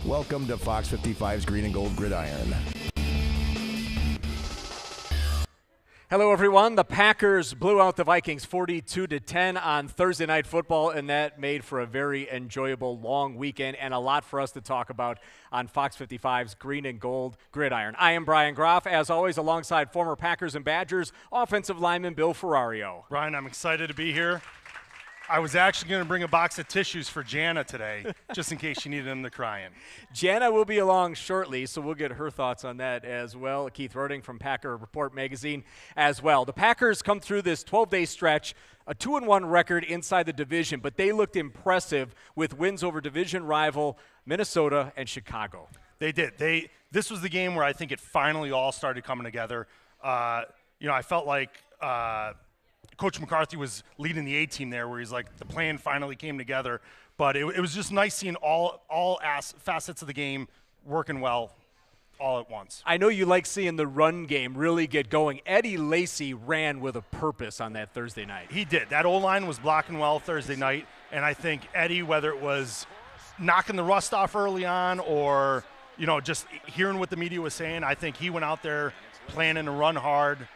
Welcome to Fox 55's Green and Gold Gridiron. Hello, everyone. The Packers blew out the Vikings 42-10 on Thursday Night Football, and that made for a very enjoyable long weekend and a lot for us to talk about on Fox 55's Green and Gold Gridiron. I am Brian Groff, as always, alongside former Packers and Badgers offensive lineman Bill Ferrario. Brian, I'm excited to be here. I was actually going to bring a box of tissues for Jana today, just in case she needed them to cry in. Jana will be along shortly, so we'll get her thoughts on that as well. Keith Roding from Packer Report Magazine as well. The Packers come through this 12-day stretch, a 2-1 record inside the division, but they looked impressive with wins over division rival Minnesota and Chicago. They did. This was the game where I think it finally all started coming together. I felt like Coach McCarthy was leading the A-team there, where he's like, the plan finally came together. But it was just nice seeing all facets of the game working well all at once. I know you like seeing the run game really get going. Eddie Lacy ran with a purpose on that Thursday night. He did. That O-line was blocking well Thursday night, and I think Eddie, whether it was knocking the rust off early on or just hearing what the media was saying, I think he went out there planning to run hard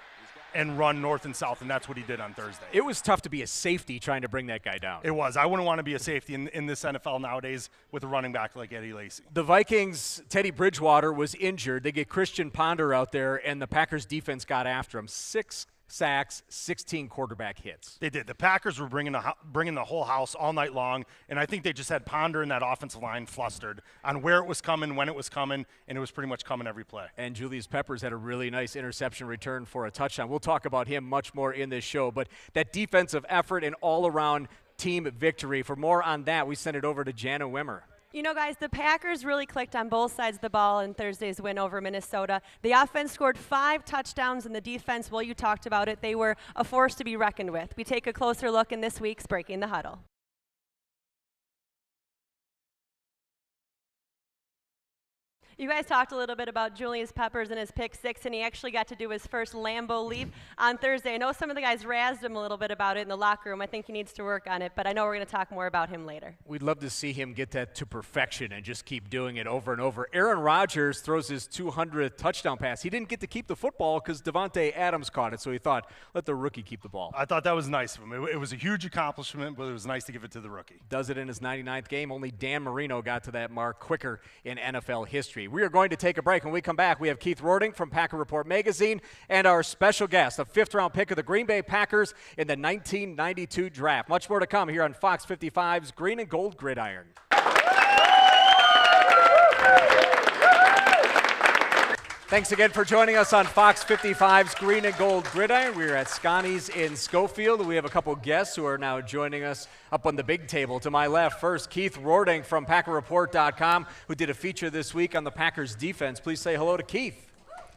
and run north and south, and that's what he did on Thursday. It was tough to be a safety trying to bring that guy down. It was. I wouldn't want to be a safety in this NFL nowadays with a running back like Eddie Lacy. The Vikings, Teddy Bridgewater was injured. They get Christian Ponder out there, and the Packers defense got after him. 6 sacks, 16 quarterback hits. They did. The Packers were bringing the whole house all night long, and I think they just had Ponder and that offensive line flustered on where it was coming, when it was coming, and it was pretty much coming every play. And Julius Peppers had a really nice interception return for a touchdown. We'll talk about him much more in this show, but that defensive effort and all-around team victory. For more on that, we send it over to Jana Wimmer. You know, guys, the Packers really clicked on both sides of the ball in Thursday's win over Minnesota. The offense scored 5 touchdowns, and the defense, well, you talked about it, they were a force to be reckoned with. We take a closer look in this week's Breaking the Huddle. You guys talked a little bit about Julius Peppers and his pick 6, and he actually got to do his first Lambeau leap on Thursday. I know some of the guys razzed him a little bit about it in the locker room. I think he needs to work on it, but I know we're going to talk more about him later. We'd love to see him get that to perfection and just keep doing it over and over. Aaron Rodgers throws his 200th touchdown pass. He didn't get to keep the football because Devontae Adams caught it, so he thought, let the rookie keep the ball. I thought that was nice of him. It was a huge accomplishment, but it was nice to give it to the rookie. Does it in his 99th game. Only Dan Marino got to that mark quicker in NFL history. We are going to take a break. When we come back, we have Keith Roding from Packer Report Magazine and our special guest, a 5th-round pick of the Green Bay Packers in the 1992 draft. Much more to come here on Fox 55's Green and Gold Gridiron. Thanks again for joining us on Fox 55's Green and Gold Gridiron. We're at Scotty's in Schofield. We have a couple guests who are now joining us up on the big table. To my left, first, Keith Roding from PackerReport.com, who did a feature this week on the Packers defense. Please say hello to Keith.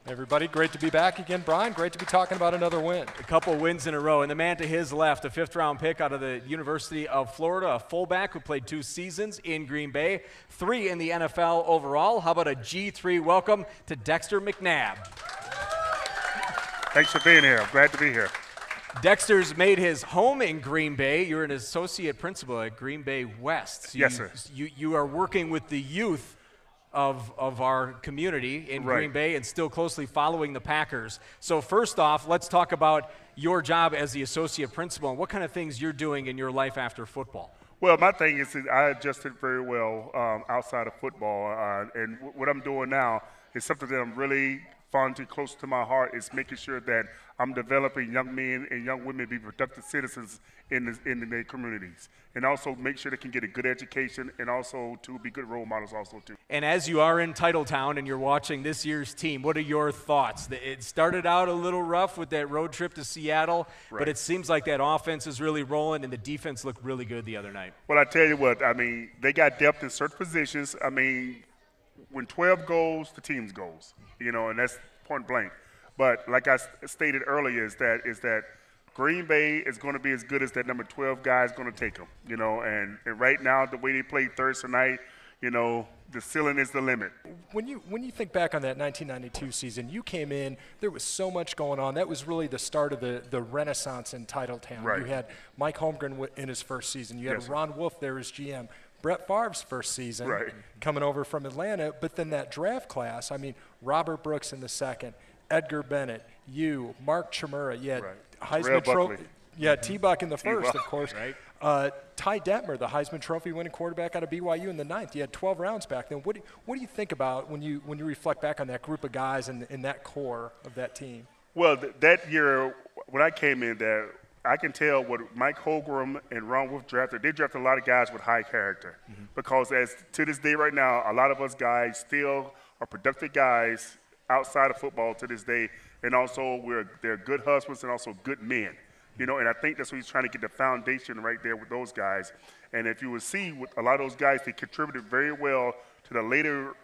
Hey everybody, great to be back again, Brian. Great to be talking about another win. A couple wins in a row. And the man to his left, a 5th-round pick out of the University of Florida, a fullback who played 2 seasons in Green Bay, 3 in the NFL overall. How about a G3 welcome to Dexter McNabb? Thanks for being here. I'm glad to be here. Dexter's made his home in Green Bay. You're an associate principal at Green Bay West. So yes, sir. You are working with the youth of our community in Right. Green Bay and still closely following the Packers. So first off, let's talk about your job as the associate principal and what kind of things you're doing in your life after football. Well, my thing is that I adjusted very well outside of football, and what I'm doing now is something that I'm really fond and close to my heart, is making sure that I'm developing young men and young women to be productive citizens in their communities, and also make sure they can get a good education and also to be good role models also too. And as you are in Titletown and you're watching this year's team, what are your thoughts? It started out a little rough with that road trip to Seattle, Right. but it seems like that offense is really rolling and the defense looked really good the other night. Well, I tell you what, I mean, they got depth in certain positions. I mean, when 12 goes, the team goes, and that's point blank. But like I stated earlier, is that Green Bay is going to be as good as that number 12 guy is going to take them, and right now, the way they played Thursday night, the ceiling is the limit. When you think back on that 1992 season, you came in, there was so much going on. That was really the start of the renaissance in Titletown. Right. You had Mike Holmgren in his first season. You had Yes, sir. Ron Wolf there as GM. Brett Favre's first season, Right. coming over from Atlanta. But then that draft class, I mean, Robert Brooks in the second, Edgar Bennett, Mark Chmura, Right. Heisman Terrell Trophy. Buckley. Yeah, T-Buck in the first, T-Buck, of course. right. Ty Detmer, the Heisman Trophy winning quarterback out of BYU in the 9th. He had 12 rounds back then. What do you think about when you reflect back on that group of guys and that core of that team? Well, that year when I came in there, I can tell what Mike Holgram and Ron Wolf drafted. They drafted a lot of guys with high character because as to this day right now, a lot of us guys still are productive guys outside of football to this day, and also they're good husbands and also good men. And I think that's what he's trying to get the foundation right there with those guys. And if you would see with a lot of those guys, they contributed very well to the later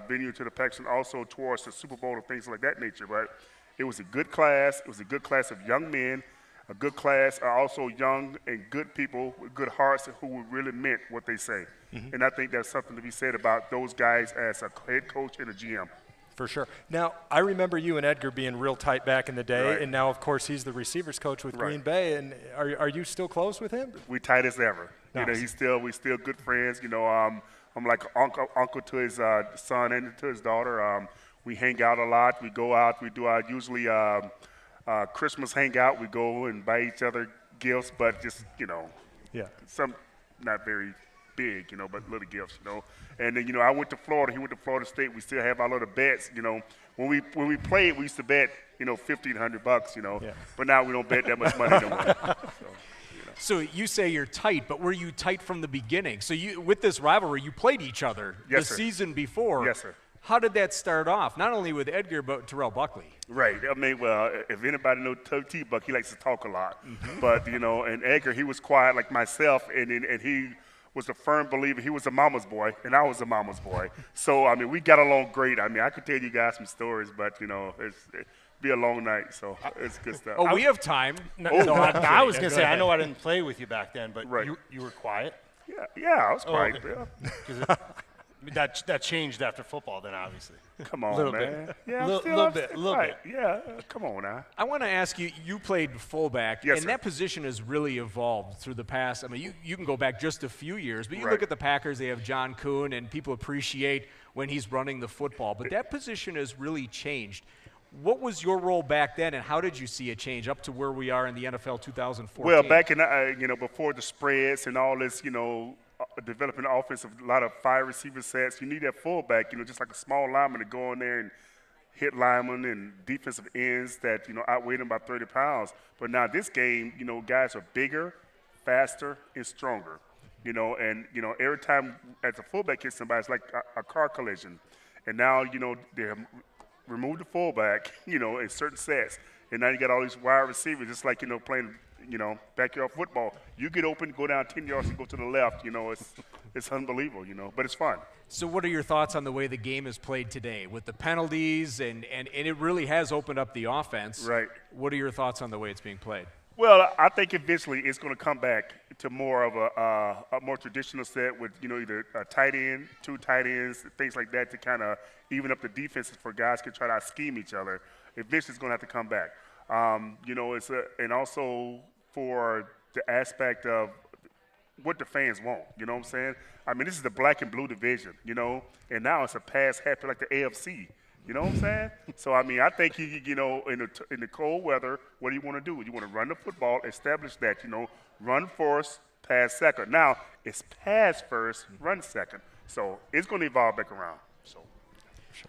venue to the Pacs and also towards the Super Bowl and things like that nature. But it was a good class. It was a good class of young men, a good class, also young and good people with good hearts who really meant what they say. And I think that's something to be said about those guys as a head coach and a GM. For sure. Now, I remember you and Edgar being real tight back in the day, Right. and now, of course, he's the receivers coach with Right. Green Bay. And are you still close with him? We tight as ever. Nice. We still good friends. I'm like uncle to his son and to his daughter. We hang out a lot. We go out. We do our usually Christmas hangout. We go and buy each other gifts, but just Yeah. some not very big, but little gifts, And then I went to Florida. He went to Florida State. We still have our little bets, When we played, we used to bet, $1,500, Yeah. But now we don't bet that much money no more. So you say you're tight, but were you tight from the beginning? So with this rivalry, you played each other Yes, the sir. season before. Yes, sir. How did that start off? Not only with Edgar, but Terrell Buckley. Right. I mean, well, if anybody knows T-Buck, he likes to talk a lot. But, and Edgar, he was quiet like myself, and he was a firm believer. He was a mama's boy, and I was a mama's boy. So, I mean, we got along great. I mean, I could tell you guys some stories, but, it'd be a long night, so it's good stuff. Oh, we have time. I was going to say, I know I didn't play with you back then, but Right. you were quiet. Yeah, I was quiet. okay. Yeah. 'Cause that changed after football then, obviously. Come on, Little man. bit. Yeah, Little bit. quiet. Yeah, come on now. I want to ask you, you played fullback, Yes, and sir. that position has really evolved through the past. I mean, you can go back just a few years, but you Right. look at the Packers, they have John Kuhn, and people appreciate when he's running the football. But that position has really changed. What was your role back then, and how did you see it change up to where we are in the NFL 2014? Well, back in, before the spreads and all this, developing offense of a lot of 5 receiver sets, you need that fullback, just like a small lineman to go in there and hit linemen and defensive ends that, outweigh them by 30 pounds. But now this game, guys are bigger, faster, and stronger. And every time as a fullback hits somebody, it's like a car collision. And now, they have removed the fullback, in certain sets. And now you got all these wide receivers, just like, playing, backyard football. You get open, go down 10 yards and go to the left. It's unbelievable, but it's fun. So what are your thoughts on the way the game is played today with the penalties, and it really has opened up the offense. Right. What are your thoughts on the way it's being played? Well, I think eventually it's going to come back to more of a more traditional set with, either a tight end, 2 tight ends, things like that to kind of even up the defenses for guys can try to scheme each other. Eventually it's going to have to come back. And also for the aspect of what the fans want, you know what I'm saying? I mean, this is the black and blue division, and now it's a pass happy like the AFC. You know what I'm saying? So, I mean, I think, in the cold weather, what do you want to do? You want to run the football, establish that, run first, pass second. Now, it's pass first, run second. So, it's going to evolve back around. So.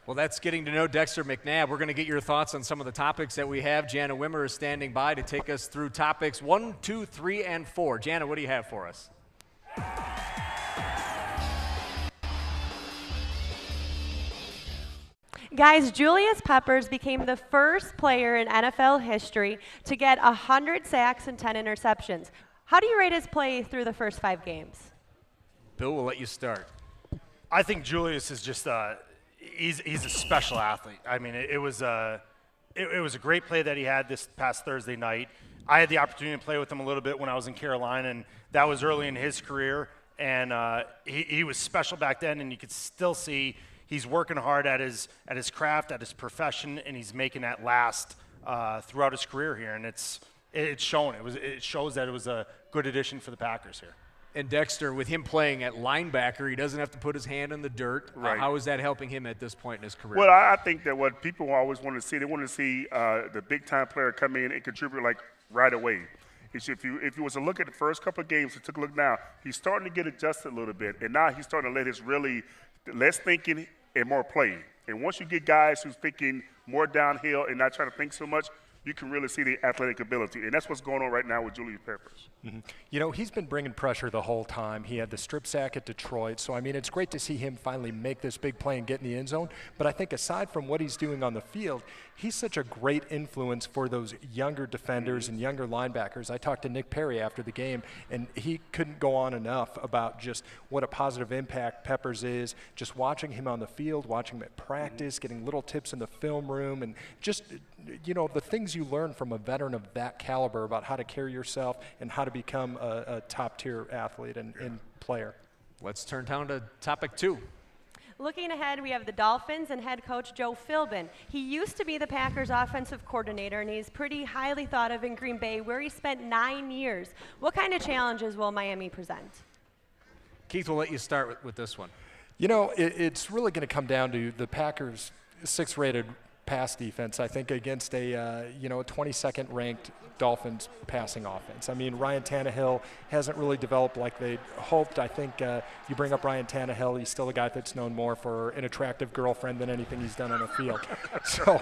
Well, that's getting to know Dexter McNabb. We're going to get your thoughts on some of the topics that we have. Jana Wimmer is standing by to take us through topics 1, 2, 3, and 4. Jana, what do you have for us? Guys, Julius Peppers became the first player in NFL history to get 100 sacks and 10 interceptions. How do you rate his play through the first 5 games? Bill, we'll let you start. I think Julius is just he's a special athlete. I mean, it was a great play that he had this past Thursday night. I had the opportunity to play with him a little bit when I was in Carolina, and that was early in his career. And he was special back then, and you could still see he's working hard at his craft, at his profession, and he's making that last throughout his career here. And it's shown. It shows that it was a good addition for the Packers here. And Dexter, with him playing at linebacker, he doesn't have to put his hand in the dirt. Right. How is that helping him at this point in his career? Well, I think that what people always want to see, they want to see the big-time player come in and contribute like right away. If you was to look at the first couple of games and took a look now, he's starting to get adjusted a little bit, and now he's starting to let his really less thinking and more playing. And once you get guys who's thinking more downhill and not trying to think so much, you can really see the athletic ability. And that's what's going on right now with Julius Peppers. Mm-hmm. You know, he's been bringing pressure the whole time. He had the strip sack at Detroit. So, I mean, it's great to see him finally make this big play and get in the end zone. But I think aside from what he's doing on the field, he's such a great influence for those younger defenders and younger linebackers. I talked to Nick Perry after the game, and he couldn't go on enough about just what a positive impact Peppers is, just watching him on the field, watching him at practice, getting little tips in the film room, and just, you know, the things you learn from a veteran of that caliber about how to carry yourself and how to become a top-tier athlete and player. Let's turn down to topic 2. Looking ahead, we have the Dolphins and head coach Joe Philbin. He used to be the Packers offensive coordinator, and he's pretty highly thought of in Green Bay, where he spent 9 years. What kind of challenges will Miami present? Keith, we'll let you start with this one. You know, it's really going to come down to the Packers' 6th-rated pass defense, I think, against a 22nd ranked Dolphins passing offense. I mean, Ryan Tannehill hasn't really developed like they hoped. I think you bring up Ryan Tannehill, he's still a guy that's known more for an attractive girlfriend than anything he's done on the field. So,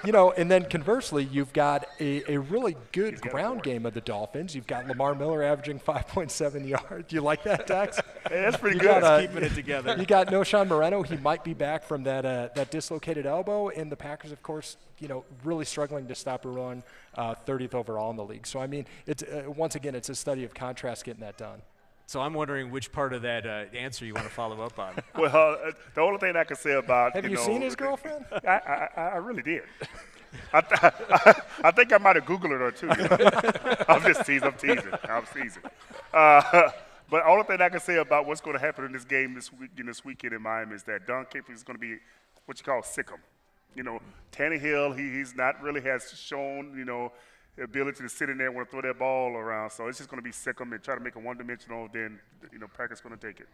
you know, and then conversely, you've got a really good ground game of the Dolphins. You've got Lamar Miller averaging 5.7 yards. Do you like that, Dax? Hey, that's pretty good. Keeping it together. You got Noshawn Moreno. He might be back from that dislocated elbow, and the Packers, of course, you know, really struggling to stop a run, 30th overall in the league. So, I mean, it's once again, it's a study of contrast getting that done. So I'm wondering which part of that answer you want to follow up on. Well, the only thing I can say about Have you seen his girlfriend? I really did. I think I might have Googled her too. You know? I'm just teasing. I'm teasing. But the only thing I can say about what's going to happen in this game this weekend in Miami is that Don Capers is going to be what you call sick 'em. You know, Tannehill, he's not really has shown, you know, the ability to sit in there and want to throw that ball around. So it's just going to be sick 'em and try to make it one-dimensional. Then, you know, Packers going to take it.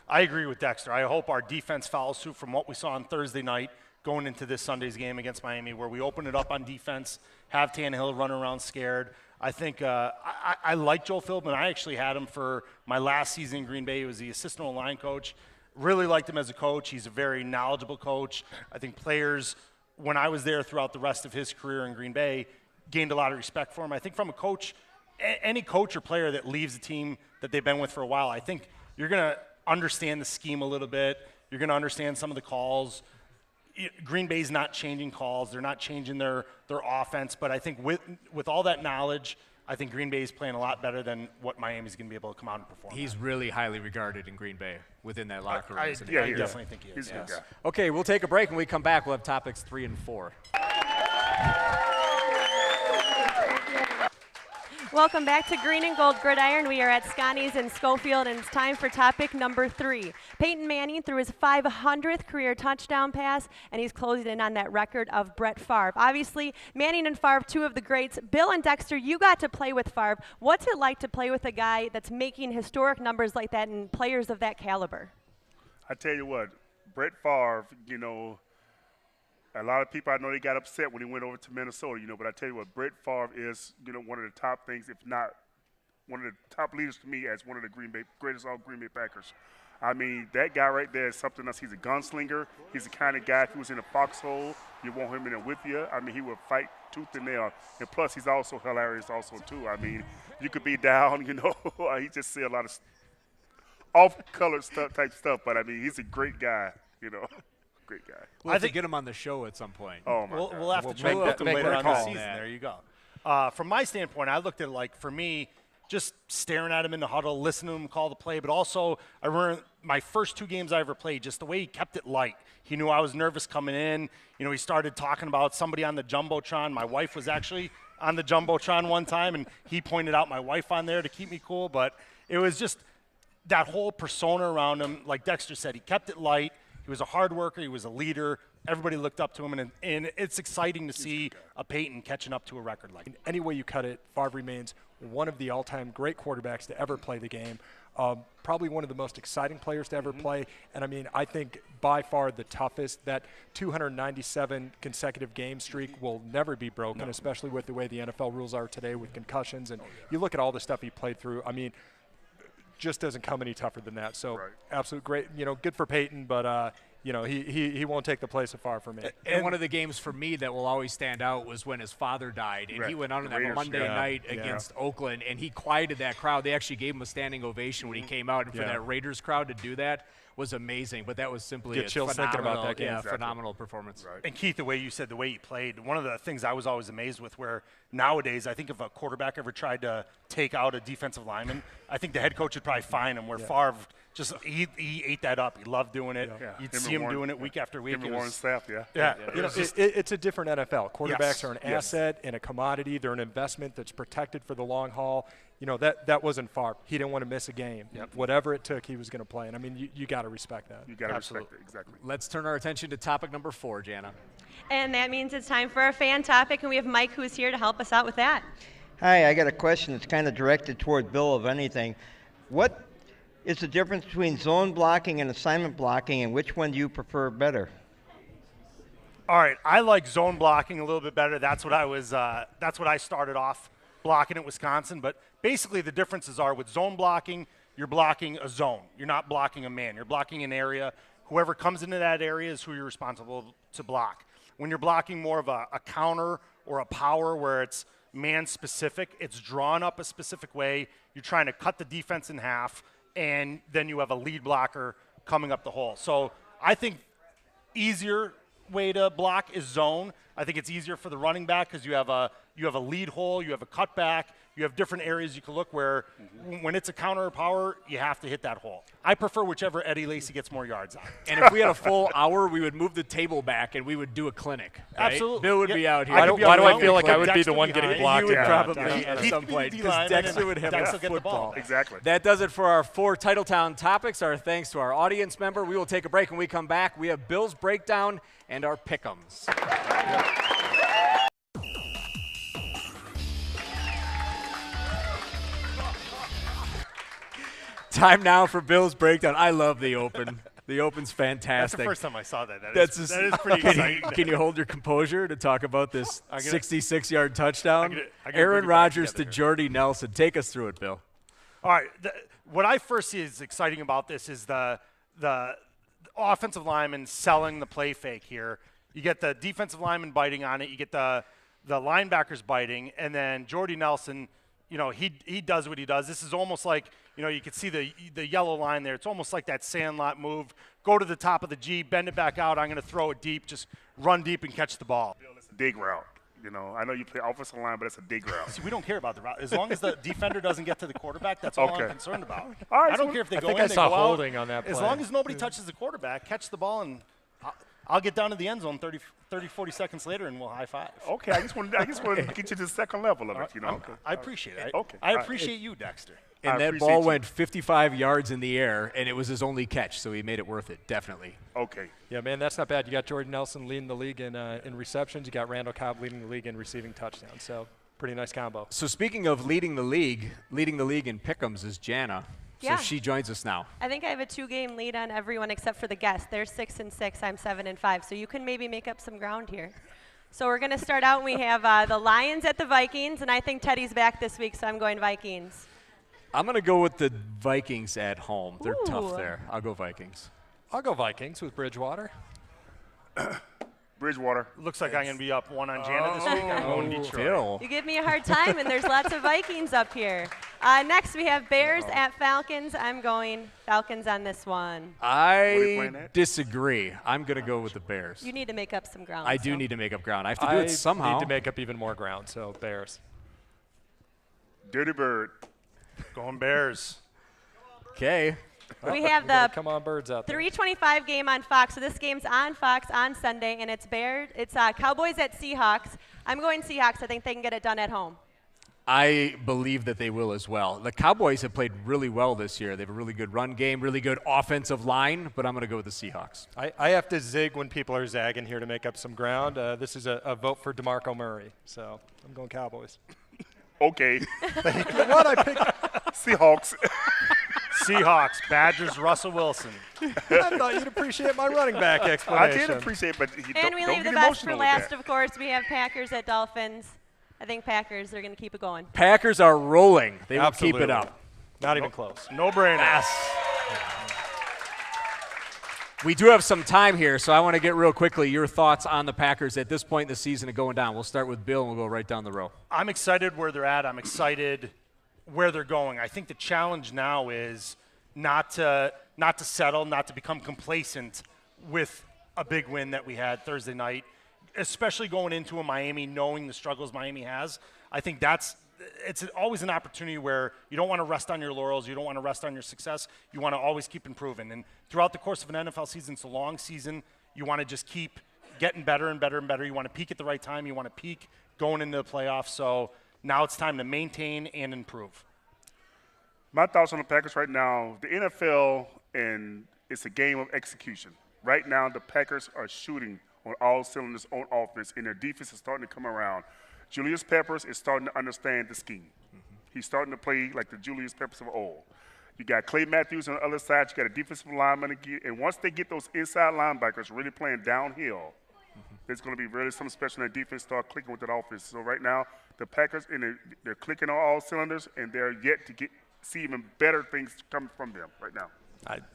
I agree with Dexter. I hope our defense follows suit from what we saw on Thursday night going into this Sunday's game against Miami, where we open it up on defense, have Tannehill run around scared. I think I like Joe Philbin. I actually had him for my last season in Green Bay. He was the assistant line coach. Really liked him as a coach. He's a very knowledgeable coach. I think players, when I was there throughout the rest of his career in Green Bay, gained a lot of respect for him. I think from a coach, any coach or player that leaves a team that they've been with for a while, I think you're going to understand the scheme a little bit. You're going to understand some of the calls. Green Bay's not changing calls. They're not changing their offense. But I think with all that knowledge, I think Green Bay is playing a lot better than what Miami's going to be able to come out and perform. He's really highly regarded in Green Bay within that locker room. I isn't he? definitely think he is. He's a good guy. Okay, we'll take a break. When we come back, we'll have topics 3 and 4. Welcome back to Green and Gold Gridiron. We are at Scotty's in Schofield, and it's time for topic number 3. Peyton Manning threw his 500th career touchdown pass, and he's closing in on that record of Brett Favre. Obviously, Manning and Favre, 2 of the greats. Bill and Dexter, you got to play with Favre. What's it like to play with a guy that's making historic numbers like that and players of that caliber? I tell you what, Brett Favre, you know, a lot of people I know they got upset when he went over to Minnesota, you know, but I tell you what, Brett Favre is, you know, one of the top things, if not one of the top leaders to me as one of the greatest all Green Bay Packers. I mean, that guy right there is something else. He's a gunslinger. He's the kind of guy, if he was in a foxhole, you want him in there with you. I mean, he would fight tooth and nail. And plus, he's also hilarious also, too. I mean, you could be down, you know. He just say a lot of off-color type stuff, but, I mean, he's a great guy, you know. Great guy. We'll have to get him on the show at some point. Oh, my God. We'll have to check that later on this season. There you go. From my standpoint, I looked at it like, for me, just staring at him in the huddle, listening to him call the play, but also I remember my first 2 games I ever played, just the way he kept it light. He knew I was nervous coming in. You know, he started talking about somebody on the Jumbotron. My wife was actually on the Jumbotron one time, and he pointed out my wife on there to keep me cool. But it was just that whole persona around him. Like Dexter said, he kept it light. He was a hard worker. He was a leader. Everybody looked up to him, and it's exciting to see a Peyton catching up to a record like that. Any way you cut it, Favre remains one of the all-time great quarterbacks to ever play the game. Probably one of the most exciting players to ever play. And I mean, I think by far the toughest. That 297 consecutive game streak will never be broken, especially with the way the NFL rules are today with concussions. And you look at all the stuff he played through. I mean, just doesn't come any tougher than that. So absolute great, good for Peyton, but he won't take the place of far from me. And one of the games for me that will always stand out was when his father died, and he went out on that Monday night against Oakland, and he quieted that crowd. They actually gave him a standing ovation when he came out, and for that Raiders crowd to do that was amazing. But that was simply Get chills thinking about that game. Phenomenal performance. And Keith, the way you said, the way he played, one of the things I was always amazed with, where nowadays I think if a quarterback ever tried to take out a defensive lineman, I think the head coach would probably fine him. Where Favre just he ate that up. He loved doing it. You'd see him doing it week after week. Him and Warren's staff, it's a different NFL. Quarterbacks are an asset and a commodity. They're an investment that's protected for the long haul. That wasn't Favre. He didn't want to miss a game. Whatever it took, he was going to play. And, I mean, you got to respect that. You got to respect it, exactly. Let's turn our attention to topic number 4, Jana. And that means it's time for our fan topic, and we have Mike who's here to help us out with that. Hi, I got a question that's kind of directed toward Bill, if anything. What is the difference between zone blocking and assignment blocking, and which one do you prefer better? All right, I like zone blocking a little bit better. That's what I started off blocking at Wisconsin. But basically the differences are with zone blocking, you're blocking a zone. You're not blocking a man. You're blocking an area. Whoever comes into that area is who you're responsible to block. When you're blocking more of a counter or a power where it's man-specific, it's drawn up a specific way. You're trying to cut the defense in half, and then you have a lead blocker coming up the hole. So I think easier way to block is zone. I think it's easier for the running back because you have a lead hole, you have a cutback, you have different areas you can look where when it's a counter or power, you have to hit that hole. I prefer whichever Eddie Lacy gets more yards on. And if we had a full hour, we would move the table back and we would do a clinic. Right? Absolutely. Bill would be out here. Why do I feel like I would be the one getting blocked? You would probably at some point because Dexter would have a football. Exactly. That does it for our 4 Titletown topics. Our thanks to our audience member. We will take a break. When we come back, we have Bill's breakdown and our pick'ems. Time now for Bill's breakdown. I love the Open. The Open's fantastic. That's the first time I saw that. That is pretty exciting. Can you hold your composure to talk about this 66-yard touchdown? I gotta Aaron bring it back Rodgers to together Jordy Nelson. Take us through it, Bill. All right. What I first see is exciting about this is the offensive lineman selling the play fake here. You get the defensive lineman biting on it. You get the linebackers biting, and then Jordy Nelson, he does what he does. This is almost like, you can see the yellow line there. It's almost like that Sandlot move. Go to the top of the G, bend it back out. I'm going to throw it deep. Just run deep and catch the ball. It's a dig route. I know you play offensive line, but it's a dig route. See, we don't care about the route. As long as the defender doesn't get to the quarterback, that's all I'm concerned about. All right, I don't care if they go in, I they saw go holding out. on that play. As long as nobody touches the quarterback, catch the ball, and I'll get down to the end zone 30, 40 seconds later, and we'll high five. Okay, I just want to get you to the second level of it, I appreciate it. Okay. I appreciate you, Dexter. And that ball went 55 yards in the air, and it was his only catch, so he made it worth it, definitely. Okay. Yeah, man, that's not bad. You got Jordan Nelson leading the league in receptions. You got Randall Cobb leading the league in receiving touchdowns. So pretty nice combo. So speaking of leading the league in pick'ems is Jana. Yeah. So she joins us now. I think I have a 2-game lead on everyone except for the guests. They're 6-6. I'm 7-5. So you can maybe make up some ground here. So we're going to start out, and we have the Lions at the Vikings, and I think Teddy's back this week, so I'm going Vikings. I'm going to go with the Vikings at home. They're tough Ooh. there. I'll go Vikings. I'll go Vikings with Bridgewater. Bridgewater. Looks like I'm going to be up 1 on Jana this week. I'm going Detroit. Phil. You give me a hard time, and there's lots of Vikings up here. Next, we have Bears at Falcons. I'm going Falcons on this one. I disagree. I'm going to go with the Bears. You need to make up some ground. I do need to make up ground. I have to do it somehow. I need to make up even more ground, so Bears. Dirty Bird. Going Bears. Okay. We have the Come on, birds out there. 3:25 game on Fox. So this game's on Fox on Sunday, and it's Cowboys at Seahawks. I'm going Seahawks. I think they can get it done at home. I believe that they will as well. The Cowboys have played really well this year. They have a really good run game, really good offensive line, but I'm going to go with the Seahawks. I have to zig when people are zagging here to make up some ground. This is a vote for DeMarco Murray, so I'm going Cowboys. Okay. What I picked? Seahawks. Seahawks, Badgers, Russell Wilson. I thought you'd appreciate my running back I explanation. did appreciate, but And we don't leave the get best for emotional with last, that. of course. We have Packers at Dolphins. I think Packers are going to keep it going. Packers are rolling. They will keep it Absolutely. up. Not even close. No brainer. We do have some time here, so I want to get real quickly your thoughts on the Packers at this point in the season and going down. We'll start with Bill, and we'll go right down the row. I'm excited where they're at. I'm excited where they're going. I think the challenge now is not to settle, not to become complacent with a big win that we had Thursday night, especially going into a Miami, knowing the struggles Miami has. I think it's always an opportunity where you don't want to rest on your laurels. You don't want to rest on your success. You want to always keep improving. And throughout the course of an NFL season, it's a long season. You want to just keep getting better and better and better. You want to peak at the right time. You want to peak going into the playoffs. So now it's time to maintain and improve. My thoughts on the Packers right now, the NFL, and it's a game of execution. Right now, the Packers are shooting on all cylinders on offense, and their defense is starting to come around. Julius Peppers is starting to understand the scheme. He's starting to play like the Julius Peppers of old. You got Clay Matthews on the other side. You got a defensive lineman again. And once they get those inside linebackers really playing downhill, there's going to be really something special in that defense start clicking with that offense. So right now, the Packers, they're clicking on all cylinders, and they're yet to see even better things coming from them right now.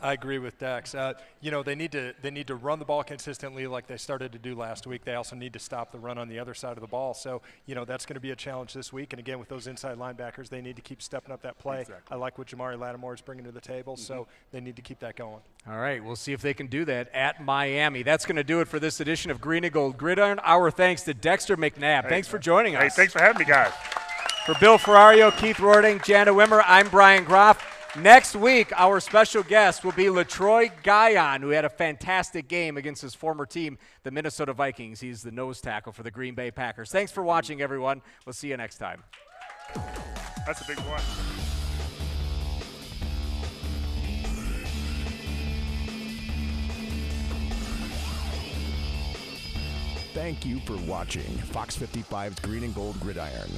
I agree with Dex. They need to run the ball consistently like they started to do last week. They also need to stop the run on the other side of the ball. So, that's going to be a challenge this week. And again, with those inside linebackers, they need to keep stepping up that play. Exactly. I like what Jamari Lattimore is bringing to the table, so they need to keep that going. All right, we'll see if they can do that at Miami. That's going to do it for this edition of Green and Gold Gridiron. Our thanks to Dexter McNabb. Thanks for joining us. Hey, thanks for having me, guys. For Bill Ferrario, Keith Rording, Jana Wimmer, I'm Brian Groff. Next week, our special guest will be LaTroy Guion, who had a fantastic game against his former team, the Minnesota Vikings. He's the nose tackle for the Green Bay Packers. Thanks for watching, everyone. We'll see you next time. That's a big one. Thank you for watching Fox 55's Green and Gold Gridiron.